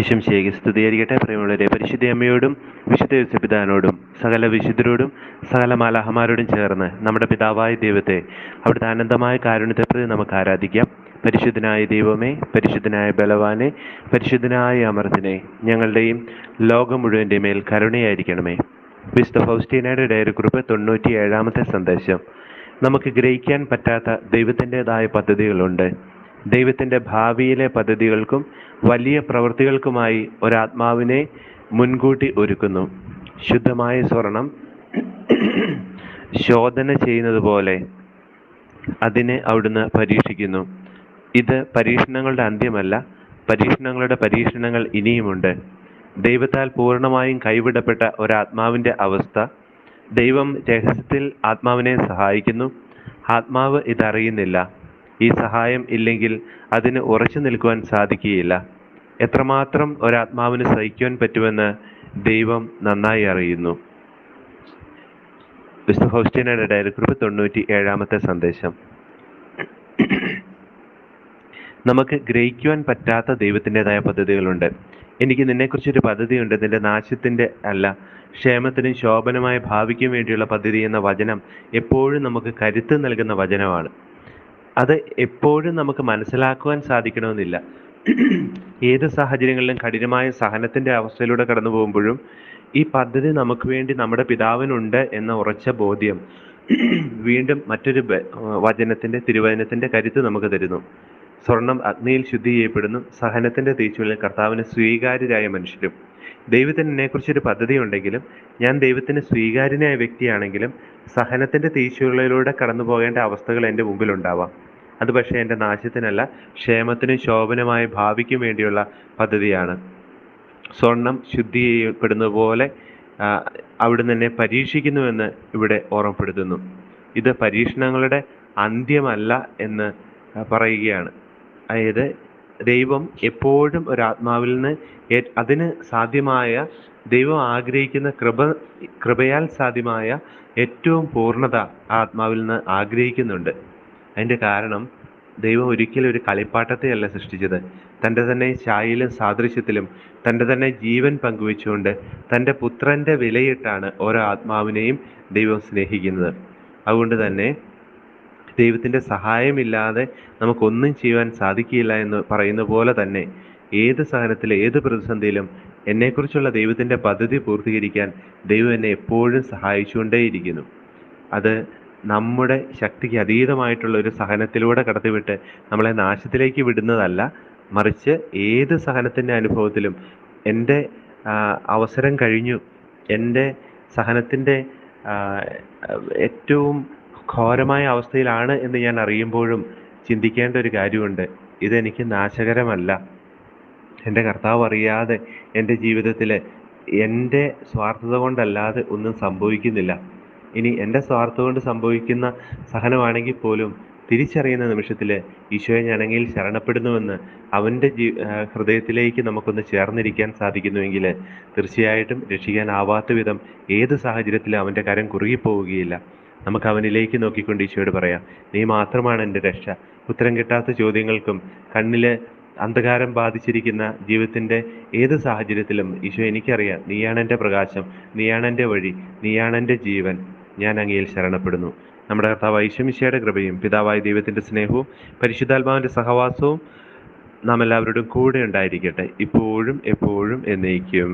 ഈശോമിശിഹായ്ക്ക് സ്തുതിയായിരിക്കട്ടെ. പ്രിയമുള്ളവരെ, പരിശുദ്ധ അമ്മയോടും വിശുദ്ധ യോസേപ്പിതാവിനോടും സകല വിശുദ്ധരോടും സകല മാലാഹമാരോടും ചേർന്ന് നമ്മുടെ പിതാവായ ദൈവത്തെ അവിടുത്തെ അനന്തമായ കാരുണ്യത്തെ പ്രതി നമുക്ക് ആരാധിക്കാം. പരിശുദ്ധനായ ദൈവമേ, പരിശുദ്ധനായ ബലവാനെ, പരിശുദ്ധനായ അമർത്തിനെ, ഞങ്ങളുടെയും ലോകം മുഴുവൻ്റെ മേൽ കരുണയായിരിക്കണമേ. വിശുദ്ധ ഫൗസ്റ്റീനയുടെ ഡയറി കുറിപ്പ് 97-ാമത്തെ സന്ദേശം. നമുക്ക് ഗ്രഹിക്കാൻ പറ്റാത്ത ദൈവത്തിൻ്റെതായ പദ്ധതികളുണ്ട്. ദൈവത്തിൻ്റെ ഭാവിയിലെ പദ്ധതികൾക്കും വലിയ പ്രവൃത്തികൾക്കുമായി ഒരാത്മാവിനെ മുൻകൂട്ടി ഒരുക്കുന്നു. ശുദ്ധമായ സ്വർണം ശോധന ചെയ്യുന്നത് പോലെ അതിനെ അവിടുന്ന് പരീക്ഷിക്കുന്നു. ഇത് പരീക്ഷണങ്ങളുടെ അന്ത്യമല്ല, പരീക്ഷണങ്ങളുടെ പരീക്ഷണങ്ങൾ ഇനിയുമുണ്ട്. ദൈവത്താൽ പൂർണ്ണമായും കൈവിടപ്പെട്ട ഒരാത്മാവിൻ്റെ അവസ്ഥ. ദൈവം രഹസ്യത്തിൽ ആത്മാവിനെ സഹായിക്കുന്നു. ആത്മാവ് ഇതറിയുന്നില്ല. ഈ സഹായം ഇല്ലെങ്കിൽ അതിന് ഉറച്ചു നിൽക്കുവാൻ സാധിക്കുകയില്ല. എത്രമാത്രം ഒരാത്മാവിന് സഹിക്കുവാൻ പറ്റുമെന്ന് ദൈവം നന്നായി അറിയുന്നു. വിശുദ്ധ ഫൗസ്റ്റീനയുടെ ഡയറി കുറിപ്പ് 97-ാമത്തെ സന്ദേശം. നമുക്ക് ഗ്രഹിക്കുവാൻ പറ്റാത്ത ദൈവത്തിൻ്റെതായ പദ്ധതികളുണ്ട്. എനിക്ക് നിന്നെക്കുറിച്ചൊരു പദ്ധതിയുണ്ട്, നിന്റെ നാശത്തിൻ്റെ അല്ല, ക്ഷേമത്തിനും ശോഭനമായ ഭാവിക്കും വേണ്ടിയുള്ള പദ്ധതി എന്ന വചനം എപ്പോഴും നമുക്ക് കരുത്ത് നൽകുന്ന വചനമാണ്. അത് എപ്പോഴും നമുക്ക് മനസ്സിലാക്കുവാൻ സാധിക്കണമെന്നില്ല. ഏത് സാഹചര്യങ്ങളിലും കഠിനമായ സഹനത്തിൻ്റെ അവസ്ഥയിലൂടെ കടന്നു പോകുമ്പോഴും ഈ പദ്ധതി നമുക്ക് വേണ്ടി നമ്മുടെ പിതാവിനുണ്ട് എന്ന ഉറച്ച ബോധ്യം വീണ്ടും മറ്റൊരു തിരുവചനത്തിൻ്റെ കരുത്ത് നമുക്ക് തരുന്നു. സ്വർണം അഗ്നിയിൽ ശുദ്ധി ചെയ്യപ്പെടുന്നു. സഹനത്തിൻ്റെ തീച്ചുള്ളിൽ കർത്താവിന് സ്വീകാര്യരായ മനുഷ്യരും. ദൈവത്തിന് എന്നെക്കുറിച്ചൊരു പദ്ധതി ഉണ്ടെങ്കിലും ഞാൻ ദൈവത്തിന് സ്വീകാര്യനായ വ്യക്തിയാണെങ്കിലും സഹനത്തിൻ്റെ തീച്ചുള്ളിലൂടെ കടന്നു പോകേണ്ട അവസ്ഥകൾ എൻ്റെ മുമ്പിലുണ്ടാവാം. അത് പക്ഷേ എൻ്റെ നാശത്തിനല്ല, ക്ഷേമത്തിനും ശോഭനമായ ഭാവിക്കും വേണ്ടിയുള്ള പദ്ധതിയാണ്. സ്വർണം ശുദ്ധി ചെയ്യപ്പെടുന്നത് പോലെ അവിടുന്ന് എന്നെ പരീക്ഷിക്കുന്നുവെന്ന് ഇവിടെ ഓർമ്മപ്പെടുത്തുന്നു. ഇത് പരീക്ഷണങ്ങളുടെ അന്ത്യമല്ല എന്ന് പറയുകയാണ്. അതായത് ദൈവം എപ്പോഴും ഒരാത്മാവിൽ നിന്ന് അതിന് സാധ്യമായ, ദൈവം ആഗ്രഹിക്കുന്ന കൃപയാൽ സാധ്യമായ ഏറ്റവും പൂർണ്ണത ആത്മാവിൽ നിന്ന് ആഗ്രഹിക്കുന്നുണ്ട്. അതിൻ്റെ കാരണം ദൈവം ഒരിക്കലും ഒരു കളിപ്പാട്ടത്തെയല്ല സൃഷ്ടിച്ചത്. തൻ്റെ തന്നെ ഛായയിലും സാദൃശ്യത്തിലും തൻ്റെ തന്നെ ജീവൻ പങ്കുവെച്ചുകൊണ്ട് തൻ്റെ പുത്രൻ്റെ വിലയിട്ടാണ് ഓരോ ആത്മാവിനെയും ദൈവം സ്നേഹിക്കുന്നത്. അതുകൊണ്ട് തന്നെ ദൈവത്തിൻ്റെ സഹായമില്ലാതെ നമുക്കൊന്നും ചെയ്യുവാൻ സാധിക്കില്ല എന്ന് പറയുന്ന പോലെ തന്നെ ഏത് സഹനത്തിലും ഏത് പ്രതിസന്ധിയിലും എന്നെക്കുറിച്ചുള്ള ദൈവത്തിൻ്റെ പദ്ധതി പൂർത്തീകരിക്കാൻ ദൈവം എന്നെ എപ്പോഴും സഹായിച്ചുകൊണ്ടേയിരിക്കുന്നു. അത് നമ്മുടെ ശക്തിക്ക് അതീതമായിട്ടുള്ള ഒരു സഹനത്തിലൂടെ കടത്തിവിട്ട് നമ്മളെ നാശത്തിലേക്ക് വിടുന്നതല്ല, മറിച്ച് ഏത് സഹനത്തിൻ്റെ അനുഭവത്തിലും എൻ്റെ അവസരം കഴിഞ്ഞു, എൻ്റെ സഹനത്തിൻ്റെ ഏറ്റവും ഘോരമായ അവസ്ഥയിലാണ് എന്ന് ഞാൻ അറിയുമ്പോഴും ചിന്തിക്കേണ്ട ഒരു കാര്യമുണ്ട്. ഇതെനിക്ക് നാശകരമല്ല. എൻ്റെ കർത്താവ് അറിയാതെ എൻ്റെ ജീവിതത്തിൽ എൻ്റെ സ്വാർത്ഥത കൊണ്ടല്ലാതെ ഒന്നും സംഭവിക്കുന്നില്ല. ഇനി എൻ്റെ സ്വാർത്ഥം കൊണ്ട് സംഭവിക്കുന്ന സഹനമാണെങ്കിൽ പോലും തിരിച്ചറിയുന്ന നിമിഷത്തിൽ ഈശോയെ ഞാനെങ്കിൽ ശരണപ്പെടുന്നുവെന്ന് അവൻ്റെ ഹൃദയത്തിലേക്ക് നമുക്കൊന്ന് ചേർന്നിരിക്കാൻ സാധിക്കുന്നുവെങ്കിൽ തീർച്ചയായിട്ടും രക്ഷിക്കാനാവാത്ത വിധം ഏത് സാഹചര്യത്തിലും അവൻ്റെ കരം കുറുകിപ്പോവുകയില്ല. നമുക്ക് അവനിലേക്ക് നോക്കിക്കൊണ്ട് ഈശോയോട് പറയാം, നീ മാത്രമാണ് എൻ്റെ രക്ഷ. ഉത്തരം കിട്ടാത്ത ചോദ്യങ്ങൾക്കും കണ്ണിൽ അന്ധകാരം ബാധിച്ചിരിക്കുന്ന ജീവിതത്തിൻ്റെ ഏത് സാഹചര്യത്തിലും ഈശോ, എനിക്കറിയാം, നീയാണ് എൻ്റെ പ്രകാശം, നീയാണ് എൻ്റെ വഴി, നീയാണ് എൻ്റെ ജീവൻ, ഞാൻ അങ്ങയിൽ ശരണപ്പെടുന്നു. നമ്മുടെ കർത്താവായ ഈശോമിശിഹായുടെ കൃപയും പിതാവായ ദൈവത്തിൻ്റെ സ്നേഹവും പരിശുദ്ധാത്മാവിൻ്റെ സഹവാസവും നാം എല്ലാവരോടും കൂടെ ഉണ്ടായിരിക്കട്ടെ, ഇപ്പോഴും എപ്പോഴും എന്നേക്കും.